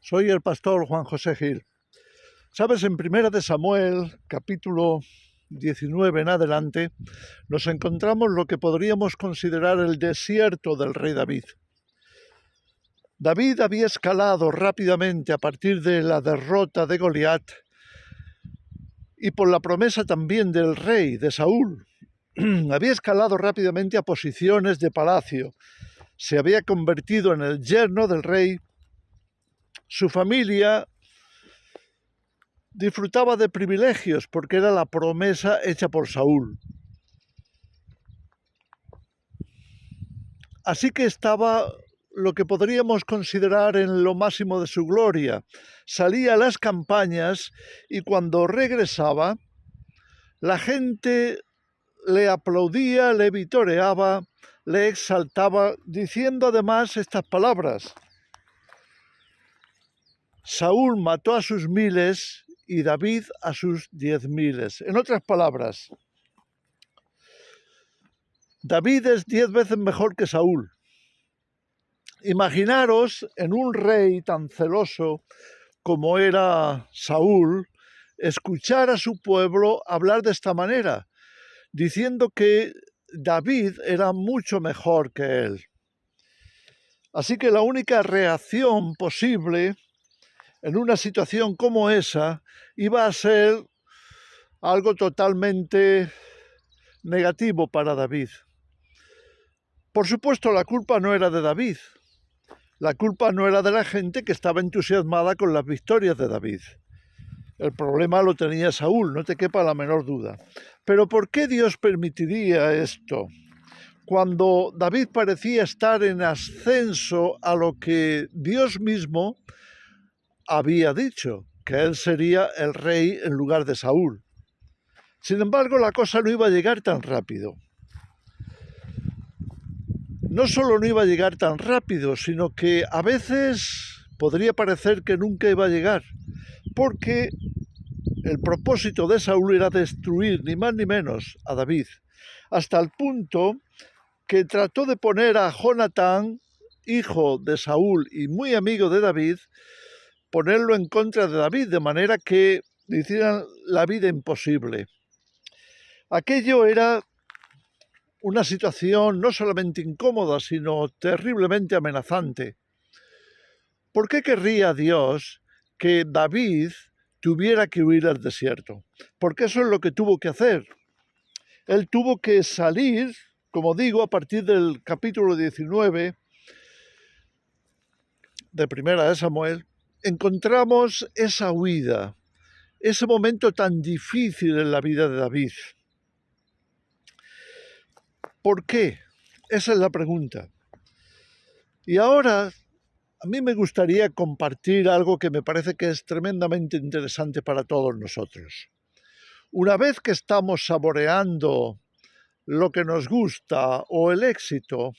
Soy el pastor Juan José Gil. Sabes, en Primera de Samuel, capítulo 19 en adelante, nos encontramos lo que podríamos considerar el desierto del rey David. David había escalado rápidamente a partir de la derrota de Goliat y por la promesa también del rey, de Saúl. Había escalado rápidamente a posiciones de palacio. Se había convertido en el yerno del rey. Su familia disfrutaba de privilegios porque era la promesa hecha por Saúl. Así que estaba lo que podríamos considerar en lo máximo de su gloria. Salía a las campañas y cuando regresaba, la gente le aplaudía, le vitoreaba, le exaltaba, diciendo además estas palabras: Saúl mató a sus miles y David a sus 10.000. En otras palabras, David es 10 veces mejor que Saúl. Imaginaros en un rey tan celoso como era Saúl, escuchar a su pueblo hablar de esta manera, diciendo que David era mucho mejor que él. Así que la única reacción posible en una situación como esa iba a ser algo totalmente negativo para David. Por supuesto, la culpa no era de David. La culpa no era de la gente que estaba entusiasmada con las victorias de David. El problema lo tenía Saúl, no te quepa la menor duda. Pero ¿por qué Dios permitiría esto? Cuando David parecía estar en ascenso a lo que Dios mismo había dicho, que él sería el rey en lugar de Saúl. Sin embargo, la cosa no iba a llegar tan rápido. No solo no iba a llegar tan rápido, sino que a veces podría parecer que nunca iba a llegar, porque el propósito de Saúl era destruir ni más ni menos a David, hasta el punto que trató de poner a Jonatán, hijo de Saúl y muy amigo de David, ponerlo en contra de David, de manera que le hicieran la vida imposible. Aquello era una situación no solamente incómoda, sino terriblemente amenazante. ¿Por qué querría Dios que David tuviera que huir al desierto? Porque eso es lo que tuvo que hacer. Él tuvo que salir, como digo, a partir del capítulo 19 de Primera de Samuel, encontramos esa huida, ese momento tan difícil en la vida de David. ¿Por qué? Esa es la pregunta. Y ahora a mí me gustaría compartir algo que me parece que es tremendamente interesante para todos nosotros. Una vez que estamos saboreando lo que nos gusta o el éxito,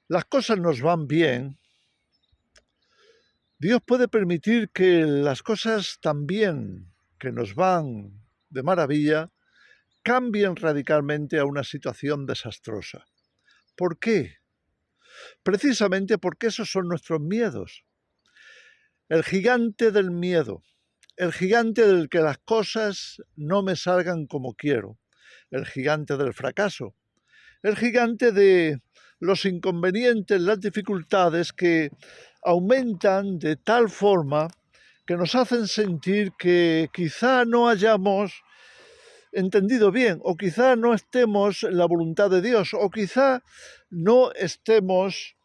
las cosas nos van bien, Dios puede permitir que las cosas también que nos van de maravilla cambien radicalmente a una situación desastrosa. ¿Por qué? Precisamente porque esos son nuestros miedos. El gigante del miedo, el gigante del que las cosas no me salgan como quiero, el gigante del fracaso, el gigante de los inconvenientes, las dificultades que aumentan de tal forma que nos hacen sentir que quizá no hayamos entendido bien, o quizá no estemos en la voluntad de Dios, o quizá no estemos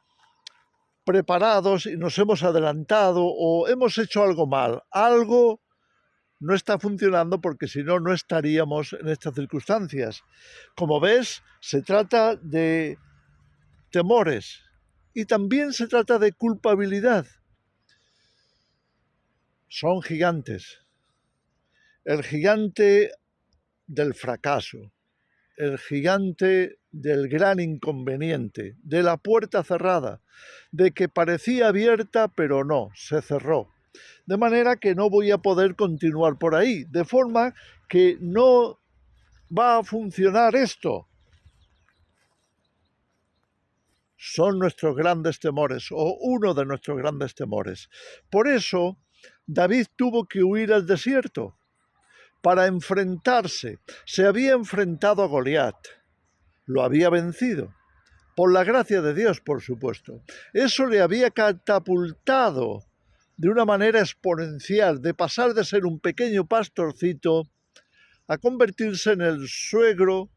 preparados y nos hemos adelantado o hemos hecho algo mal. Algo no está funcionando porque si no, no estaríamos en estas circunstancias. Como ves, se trata de temores y también se trata de culpabilidad. Son gigantes. El gigante del fracaso, el gigante del gran inconveniente, de la puerta cerrada, de que parecía abierta pero no, se cerró. De manera que no voy a poder continuar por ahí, de forma que no va a funcionar esto. son nuestros grandes temores o uno de nuestros grandes temores. Por eso David tuvo que huir al desierto para enfrentarse. Se había enfrentado a Goliat, lo había vencido, por la gracia de Dios, por supuesto. Eso le había catapultado de una manera exponencial, de pasar de ser un pequeño pastorcito a convertirse en el suegro,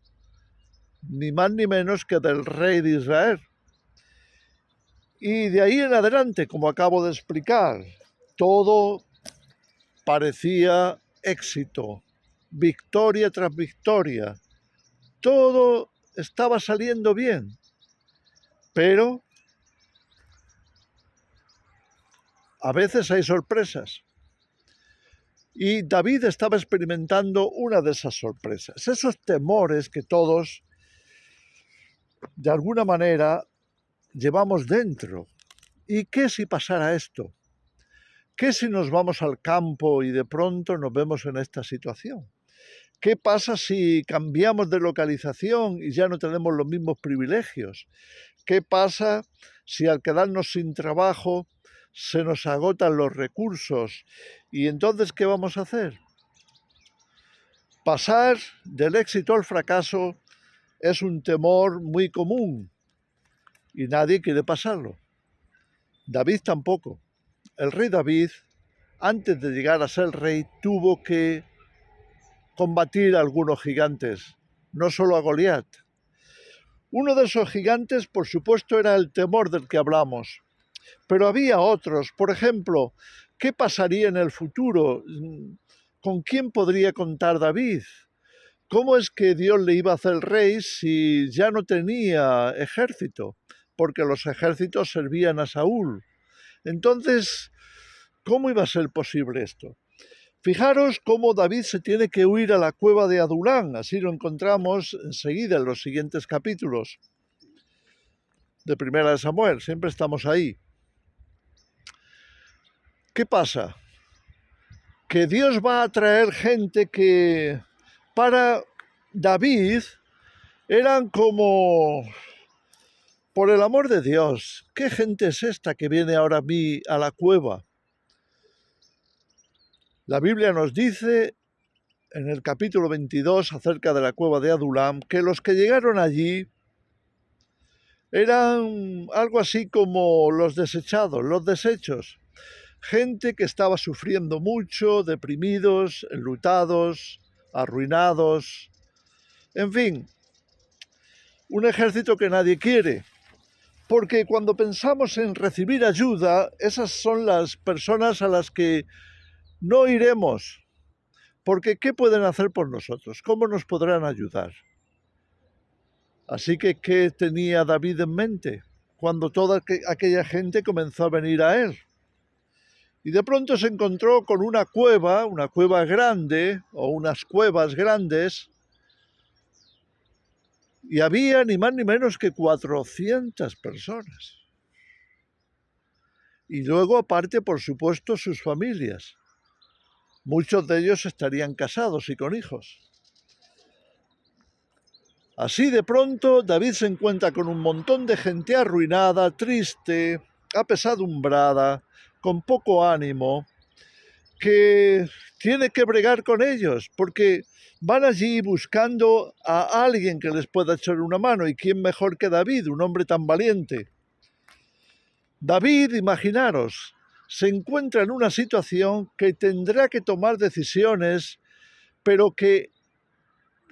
ni más ni menos que del rey de Israel. Y de ahí en adelante, como acabo de explicar, todo parecía éxito, victoria tras victoria. Todo estaba saliendo bien, pero a veces hay sorpresas. Y David estaba experimentando una de esas sorpresas, esos temores que todos, de alguna manera, llevamos dentro. ¿Y qué si pasara esto? ¿Qué si nos vamos al campo y de pronto nos vemos en esta situación? ¿Qué pasa si cambiamos de localización y ya no tenemos los mismos privilegios? ¿Qué pasa si al quedarnos sin trabajo se nos agotan los recursos? ¿Y entonces qué vamos a hacer? Pasar del éxito al fracaso es un temor muy común y nadie quiere pasarlo. David tampoco. El rey David, antes de llegar a ser rey, tuvo que combatir a algunos gigantes, no solo a Goliat. Uno de esos gigantes, por supuesto, era el temor del que hablamos, pero había otros. Por ejemplo, ¿qué pasaría en el futuro? ¿Con quién podría contar David? ¿Cómo es que Dios le iba a hacer rey si ya no tenía ejército? Porque los ejércitos servían a Saúl. Entonces, ¿cómo iba a ser posible esto? Fijaros cómo David se tiene que huir a la cueva de Adulán, así lo encontramos enseguida en los siguientes capítulos de Primera de Samuel, siempre estamos ahí. ¿Qué pasa? Que Dios va a traer gente que para David eran como, por el amor de Dios, ¿qué gente es esta que viene ahora a mí a la cueva? La Biblia nos dice en el capítulo 22 acerca de la cueva de Adulam que los que llegaron allí eran algo así como los desechados, los desechos. Gente que estaba sufriendo mucho, deprimidos, enlutados, arruinados. En fin, un ejército que nadie quiere. Porque cuando pensamos en recibir ayuda, esas son las personas a las que no iremos. Porque ¿qué pueden hacer por nosotros? ¿Cómo nos podrán ayudar? Así que, ¿qué tenía David en mente cuando toda aquella gente comenzó a venir a él? Y de pronto se encontró con una cueva grande, o unas cuevas grandes, y había ni más ni menos que 400 personas. Y luego, aparte, por supuesto, sus familias. Muchos de ellos estarían casados y con hijos. Así de pronto David se encuentra con un montón de gente arruinada, triste, apesadumbrada, con poco ánimo, que tiene que bregar con ellos, porque van allí buscando a alguien que les pueda echar una mano, y quién mejor que David, un hombre tan valiente. David, imaginaros, se encuentra en una situación que tendrá que tomar decisiones, pero que,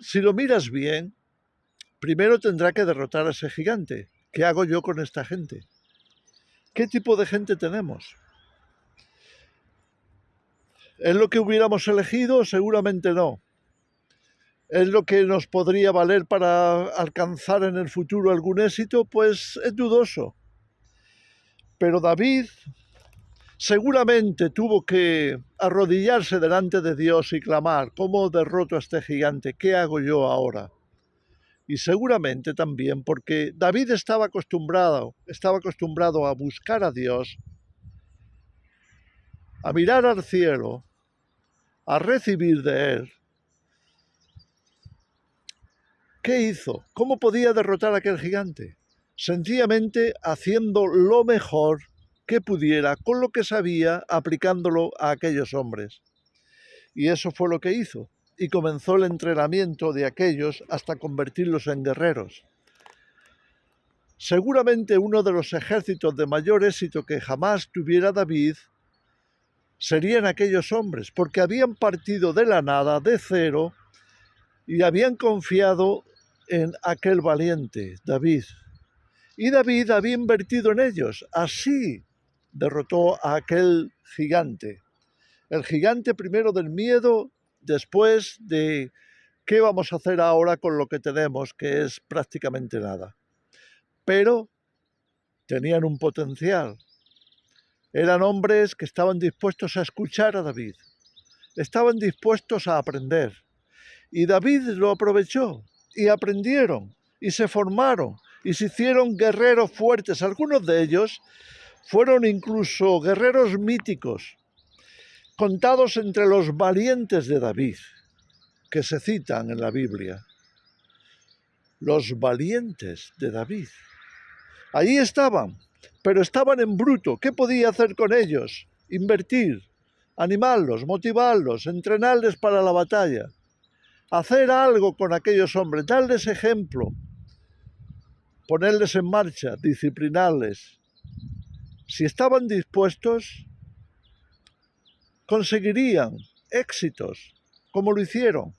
si lo miras bien, primero tendrá que derrotar a ese gigante. ¿Qué hago yo con esta gente? ¿Qué tipo de gente tenemos? ¿Es lo que hubiéramos elegido? Seguramente no. ¿Es lo que nos podría valer para alcanzar en el futuro algún éxito? Pues es dudoso. Pero David seguramente tuvo que arrodillarse delante de Dios y clamar: ¿cómo derroto a este gigante? ¿Qué hago yo ahora? Y seguramente también porque David estaba acostumbrado a buscar a Dios, a mirar al cielo, a recibir de Él. ¿Qué hizo? ¿Cómo podía derrotar a aquel gigante? sencillamente haciendo lo mejor que pudiera con lo que sabía, aplicándolo a aquellos hombres. Y eso fue lo que hizo, y comenzó el entrenamiento de aquellos hasta convertirlos en guerreros. Seguramente uno de los ejércitos de mayor éxito que jamás tuviera David serían aquellos hombres, porque habían partido de la nada, de cero, y habían confiado en aquel valiente, David. Y David había invertido en ellos. Así derrotó a aquel gigante. El gigante primero del miedo, después de qué vamos a hacer ahora con lo que tenemos, que es prácticamente nada. Pero tenían un potencial. Eran hombres que estaban dispuestos a escuchar a David. Estaban dispuestos a aprender. Y David lo aprovechó y aprendieron y se formaron y se hicieron guerreros fuertes. Algunos de ellos fueron incluso guerreros míticos, contados entre los valientes de David, que se citan en la Biblia. Los valientes de David. Allí estaban, pero estaban en bruto. ¿Qué podía hacer con ellos? Invertir, animarlos, motivarlos, entrenarles para la batalla. Hacer algo con aquellos hombres, darles ejemplo, ponerles en marcha, disciplinarles. Si estaban dispuestos, conseguirían éxitos, como lo hicieron.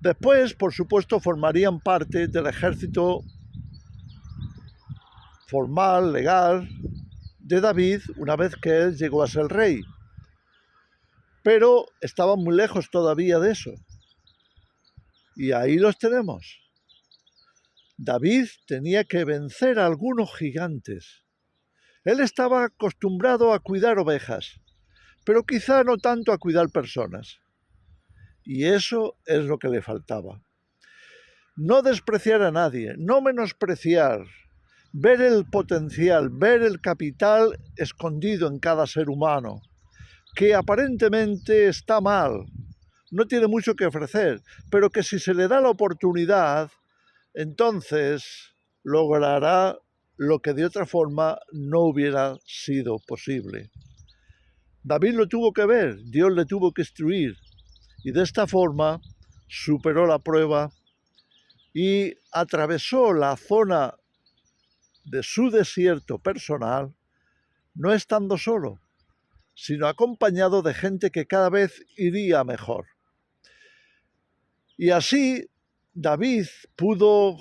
Después, por supuesto, formarían parte del ejército formal, legal, de David, una vez que él llegó a ser rey. Pero estaban muy lejos todavía de eso. Y ahí los tenemos. David tenía que vencer a algunos gigantes. Él estaba acostumbrado a cuidar ovejas, pero quizá no tanto a cuidar personas. Y eso es lo que le faltaba. No despreciar a nadie, no menospreciar, ver el potencial, ver el capital escondido en cada ser humano, que aparentemente está mal, no tiene mucho que ofrecer, pero que si se le da la oportunidad, entonces logrará lo que de otra forma no hubiera sido posible. David lo tuvo que ver, Dios le tuvo que instruir, y de esta forma superó la prueba y atravesó la zona de su desierto personal, no estando solo, sino acompañado de gente que cada vez iría mejor. Y así David pudo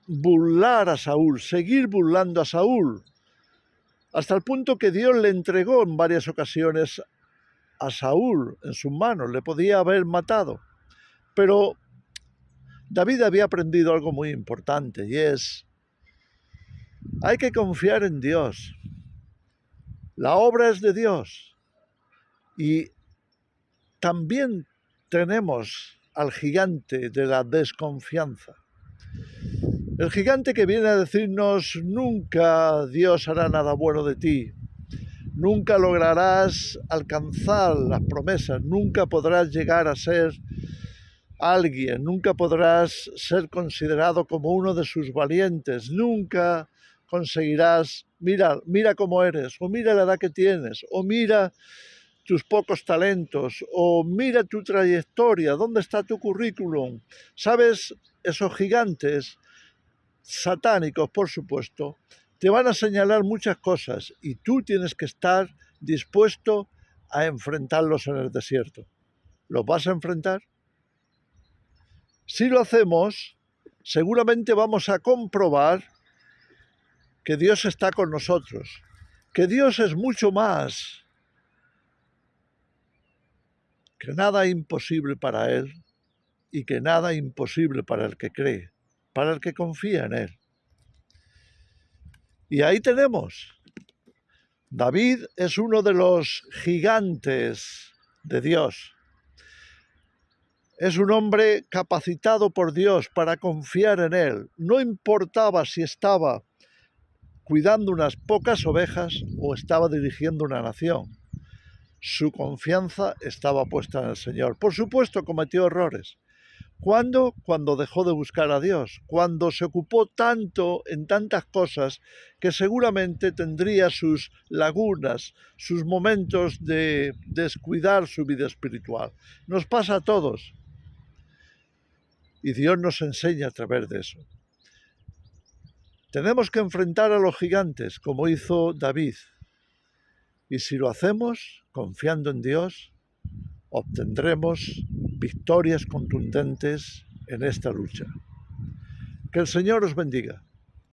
burlar a Saúl, seguir burlando a Saúl, hasta el punto que Dios le entregó en varias ocasiones a Saúl en sus manos, le podía haber matado. Pero David había aprendido algo muy importante, y es, hay que confiar en Dios. La obra es de Dios. Y también tenemos al gigante de la desconfianza. El gigante que viene a decirnos, nunca Dios hará nada bueno de ti, nunca lograrás alcanzar las promesas, nunca podrás llegar a ser alguien, nunca podrás ser considerado como uno de sus valientes, nunca conseguirás, mira cómo eres, o mira la edad que tienes, o mira tus pocos talentos, o mira tu trayectoria, ¿dónde está tu currículum? ¿Sabes? Esos gigantes satánicos, por supuesto, te van a señalar muchas cosas y tú tienes que estar dispuesto a enfrentarlos en el desierto. ¿Los vas a enfrentar? Si lo hacemos, seguramente vamos a comprobar que Dios está con nosotros, que Dios es mucho más, que nada imposible para Él y que nada imposible para el que cree, para el que confía en Él. Y ahí tenemos, David es uno de los gigantes de Dios. Es un hombre capacitado por Dios para confiar en Él. No importaba si estaba cuidando unas pocas ovejas o estaba dirigiendo una nación. Su confianza estaba puesta en el Señor. Por supuesto, cometió errores, ¿Cuándo? Cuando dejó de buscar a Dios, cuando se ocupó tanto en tantas cosas que seguramente tendría sus lagunas, sus momentos de descuidar su vida espiritual. Nos pasa a todos y Dios nos enseña a través de eso. Tenemos que enfrentar a los gigantes como hizo David y si lo hacemos confiando en Dios, obtendremos victorias contundentes en esta lucha. Que el Señor os bendiga.